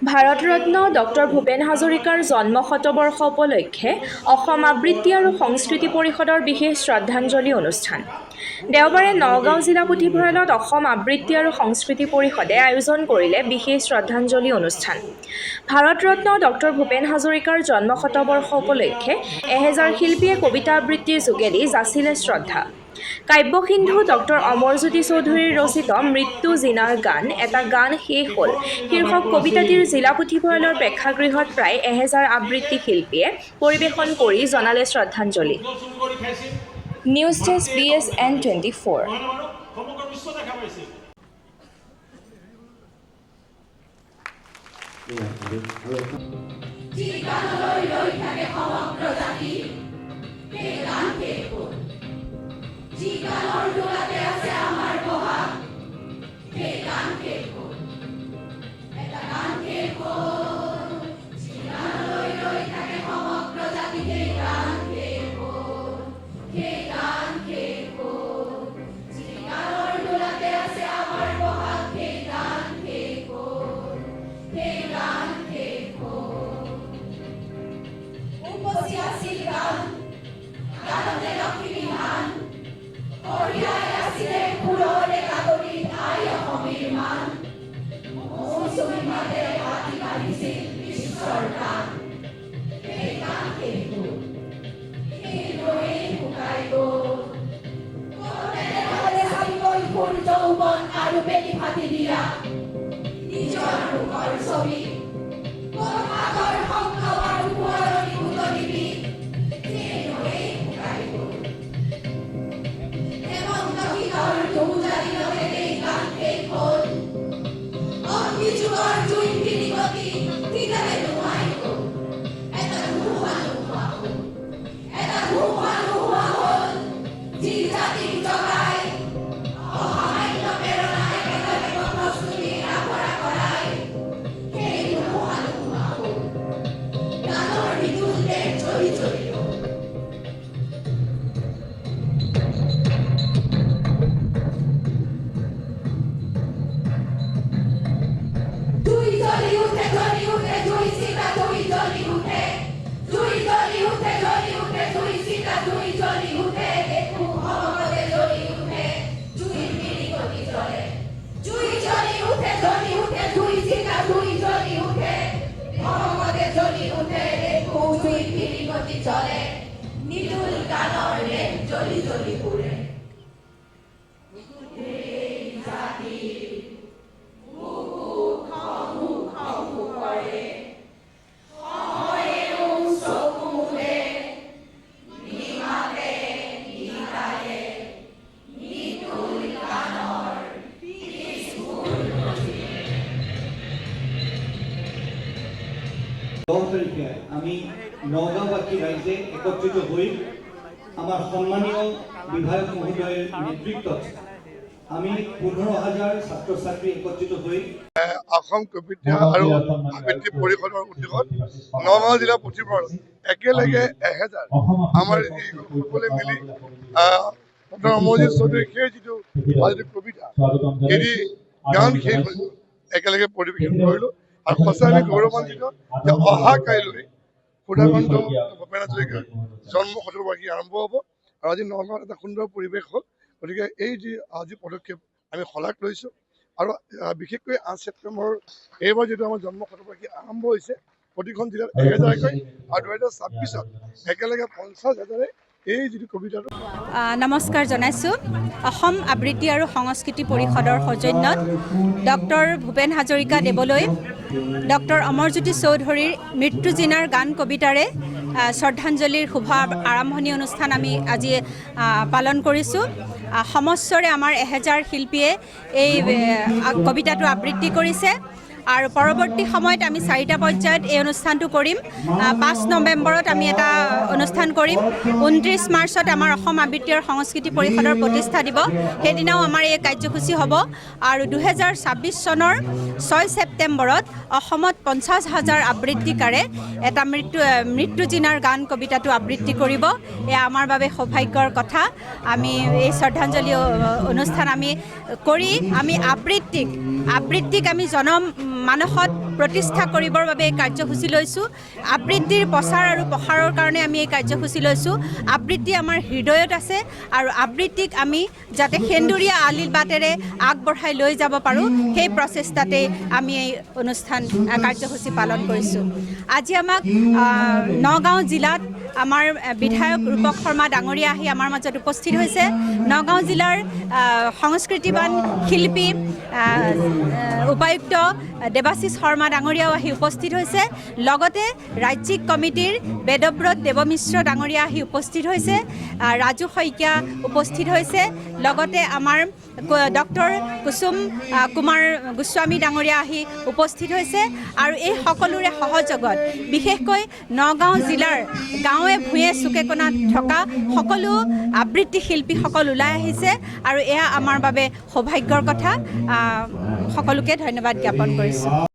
Bharat Ratna doctor Bhupen হাজৰিকাৰ জন্ম শতবৰ্ষ উপলক্ষে অসম আবৃত্তি আৰু সংস্কৃতি পৰিষদৰ বিশেষ শ্ৰদ্ধাঞ্জলি অনুষ্ঠান। দেওবাৰে নগাঁও জিলা পুথিভঁৰালত অসম আবৃত্তি আৰু সংস্কৃতি পৰিষদে আয়োজন কৰিলে বিশেষ শ্ৰদ্ধাঞ্জলি অনুষ্ঠান। ভাৰতৰত্ন ডক্টৰ ভূপেন হাজৰিকাৰ জন্ম শতবৰ্ষ উপলক্ষে এহেজাৰ শিল্পীয়ে কবিতা আবৃত্তিৰ যোগেদি যাচিলে শ্ৰদ্ধা। কাব্যসিন্ধু ডক্টৰ অমৰজ্যোতি চৌধুৰীৰ ৰচিত মৃত্যু জিনাৰ গান এটা গান শেষ হ'ল শীৰ্ষক কবিতাটিৰ জিলা পুথিভঁৰালৰ প্ৰেক্ষাগৃহত প্ৰায় এহেজাৰ আবৃত্তি শিল্পীয়ে পৰিৱেশন কৰি জনালে শ্ৰদ্ধাঞ্জলি। News desk BSN 24। আমি নগাঁওবাসী ৰাইজে একত্ৰিত হৈ আমাৰ সন্মানীয় বিধায়ক মহোদয়ৰ নেতৃত্বত আমি 15,000 ছাত্ৰ ছাত্ৰী একত্ৰিত হৈ অসম কবিতা আৰু আবৃত্তি পৰিষদৰ উদ্যোগত নগাঁও জিলা পুথিভঁৰালত একেলগে 1000 আমাৰ সকলোৱে মিলি ডক্টৰ অমৰজিৎ চৌধুৰীৰ সেই যিটো কবিতা এৰি গান শেষ হৈছিল একেলগে পৰিৱেশন কৰিলোঁ। আৰু সঁচাই আমি গৌৰৱান্বিত যে অহা কাইলৈ সুধাকণ্ঠ ভূপেন হাজৰিকাৰ জন্ম শতবাৰ্ষিকী আৰম্ভ হ'ব আৰু আজি নগাঁৱত এটা সুন্দৰ পৰিৱেশ হ'ল। গতিকে এই যি আজি পদক্ষেপ আমি শলাগ লৈছোঁ আৰু বিশেষকৈ 8 ছেপ্টেম্বৰ এইবাৰ যিটো আমাৰ জন্ম শতবাৰ্ষিকী আৰম্ভ হৈছে প্ৰতিখন জিলাত 1000কৈ আৰু 2026ত একেলগে 50,000 এই যিটো কবিতাটো। নমস্কাৰ জনাইছোঁ। অসম আবৃত্তি আৰু সংস্কৃতি পৰিষদৰ সৌজন্যত ডক্টৰ ভূপেন হাজৰিকা দেৱলৈ ডক্টৰ অমৰজ্যোতি চৌধুৰীৰ মৃত্যু জিনাৰ গান কবিতাৰে শ্ৰদ্ধাঞ্জলিৰ শুভ আৰম্ভণি অনুষ্ঠান আমি আজি পালন কৰিছোঁ। সমস্বৰে আমাৰ 1000 শিল্পীয়ে এই কবিতাটো আবৃত্তি কৰিছে আৰু পৰৱৰ্তী সময়ত আমি 4টা পৰ্যায়ত এই অনুষ্ঠানটো কৰিম। 5 নৱেম্বৰত আমি এটা অনুষ্ঠান কৰিম। 29 মাৰ্চত আমাৰ অসম আবৃত্তি আৰু সংস্কৃতি পৰিষদৰ প্ৰতিষ্ঠা দিৱস, সেইদিনাও আমাৰ এই কাৰ্যসূচী হ'ব। আৰু 2026 চনৰ 6 ছেপ্টেম্বৰত অসমত 50,000 আবৃত্তিকাৰে এটা মৃত্যু জিনাৰ গান কবিতাটো আবৃত্তি কৰিব। এয়া আমাৰ বাবে সৌভাগ্যৰ কথা। আমি এই শ্ৰদ্ধাঞ্জলি অনুষ্ঠান আমি কৰি আমি আবৃত্তিক আমি মানসত প্ৰতিষ্ঠা কৰিবৰ বাবে এই কাৰ্যসূচী লৈছোঁ আবৃত্তিৰ প্ৰচাৰ আৰু প্ৰসাৰৰ কাৰণে আমি এই কাৰ্যসূচী লৈছোঁ আবৃত্তি আমাৰ হৃদয়ত আছে আৰু আবৃত্তিক আমি যাতে সেন্দুৰীয়া আলিৰ বাটেৰে আগবঢ়াই লৈ যাব পাৰোঁ সেই প্ৰচেষ্টাতে আমি এই অনুষ্ঠান কাৰ্যসূচী পালন কৰিছোঁ আজি আমাক নগাঁও জিলাত আমাৰ বিধায়ক ৰূপক শৰ্মা ডাঙৰীয়া আহি আমাৰ মাজত উপস্থিত হৈছে নগাঁও জিলাৰ সংস্কৃতিবান শিল্পী উপায়ুক্ত দেৱাশিষ শৰ্মা ডাঙৰীয়াও আহি উপস্থিত হৈছে লগতে ৰাজ্যিক কমিটিৰ বেদব্ৰত দেৱমিশ্ৰ ডাঙৰীয়া আহি উপস্থিত হৈছে ৰাজু শইকীয়া উপস্থিত হৈছে লগতে আমাৰ ডক্টৰ কুসুম কুমাৰ গোস্বামী ডাঙৰীয়া আহি উপস্থিত হৈছে আৰু এই সকলোৰে সহযোগত বিশেষকৈ নগাঁও জিলাৰ গাঁৱে ভূঞে চুকে কোণাত থকা সকলো আবৃত্তি শিল্পীসকল ওলাই আহিছে আৰু এয়া আমাৰ বাবে সৌভাগ্যৰ কথা সকলোকে ধন্যবাদ জ্ঞাপন কৰিছোঁ